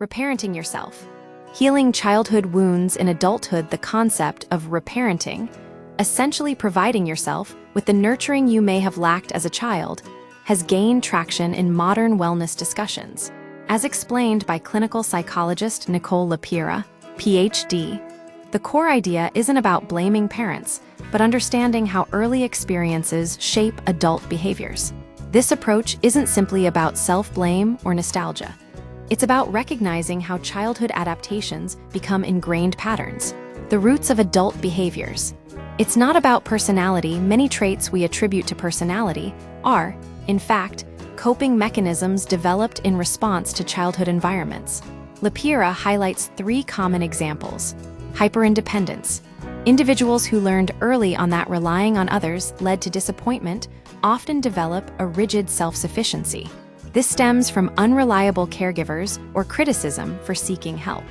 Reparenting yourself. Healing childhood wounds in adulthood. The concept of reparenting, essentially providing yourself with the nurturing you may have lacked as a child, has gained traction in modern wellness discussions. As explained by clinical psychologist Nicole Lapira, PhD, the core idea isn't about blaming parents, but understanding how early experiences shape adult behaviors. This approach isn't simply about self-blame or nostalgia. It's about recognizing how childhood adaptations become ingrained patterns, the roots of adult behaviors. It's not about personality. Many traits we attribute to personality are, in fact, coping mechanisms developed in response to childhood environments. Lapira highlights 3 common examples. Hyperindependence. Individuals who learned early on that relying on others led to disappointment often develop a rigid self-sufficiency. This stems from unreliable caregivers or criticism for seeking help.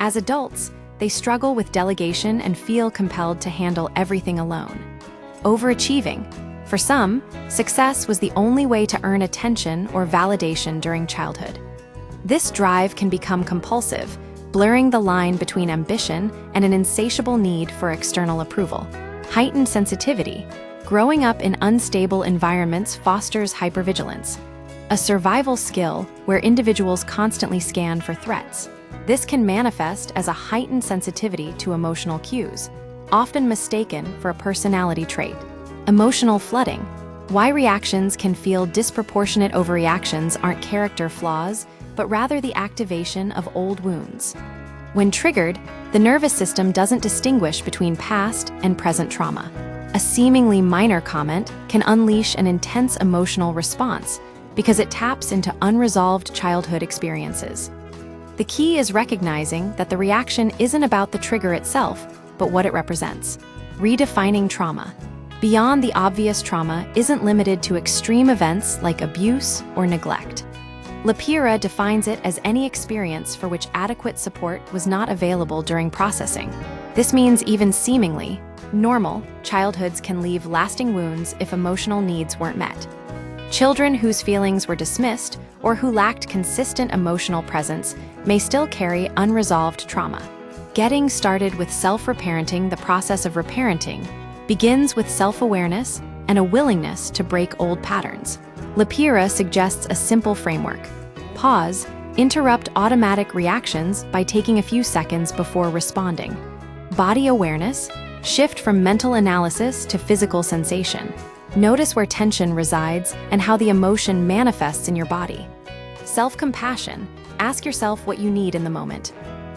As adults, they struggle with delegation and feel compelled to handle everything alone. Overachieving. For some, success was the only way to earn attention or validation during childhood. This drive can become compulsive, blurring the line between ambition and an insatiable need for external approval. Heightened sensitivity. Growing up in unstable environments fosters hypervigilance, a survival skill where individuals constantly scan for threats. This can manifest as a heightened sensitivity to emotional cues, often mistaken for a personality trait. Emotional flooding. Why reactions can feel disproportionate. Overreactions aren't character flaws, but rather the activation of old wounds. When triggered, the nervous system doesn't distinguish between past and present trauma. A seemingly minor comment can unleash an intense emotional response because it taps into unresolved childhood experiences. The key is recognizing that the reaction isn't about the trigger itself, but what it represents. Redefining trauma. Beyond the obvious, trauma isn't limited to extreme events like abuse or neglect. Lapira defines it as any experience for which adequate support was not available during processing. This means even seemingly normal childhoods can leave lasting wounds if emotional needs weren't met. Children whose feelings were dismissed or who lacked consistent emotional presence may still carry unresolved trauma. Getting started with self-reparenting. The process of reparenting begins with self-awareness and a willingness to break old patterns. Lapira suggests a simple framework. Pause, interrupt automatic reactions by taking a few seconds before responding. Body awareness, shift from mental analysis to physical sensation. Notice where tension resides and how the emotion manifests in your body. Self-compassion, ask yourself what you need in the moment.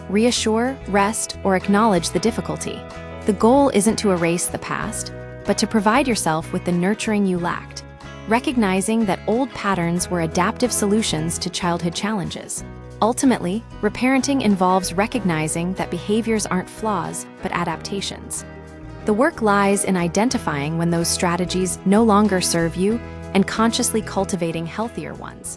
Reassure, rest, or acknowledge the difficulty. The goal isn't to erase the past, but to provide yourself with the nurturing you lacked, recognizing that old patterns were adaptive solutions to childhood challenges. Ultimately, reparenting involves recognizing that behaviors aren't flaws, but adaptations. The work lies in identifying when those strategies no longer serve you and consciously cultivating healthier ones.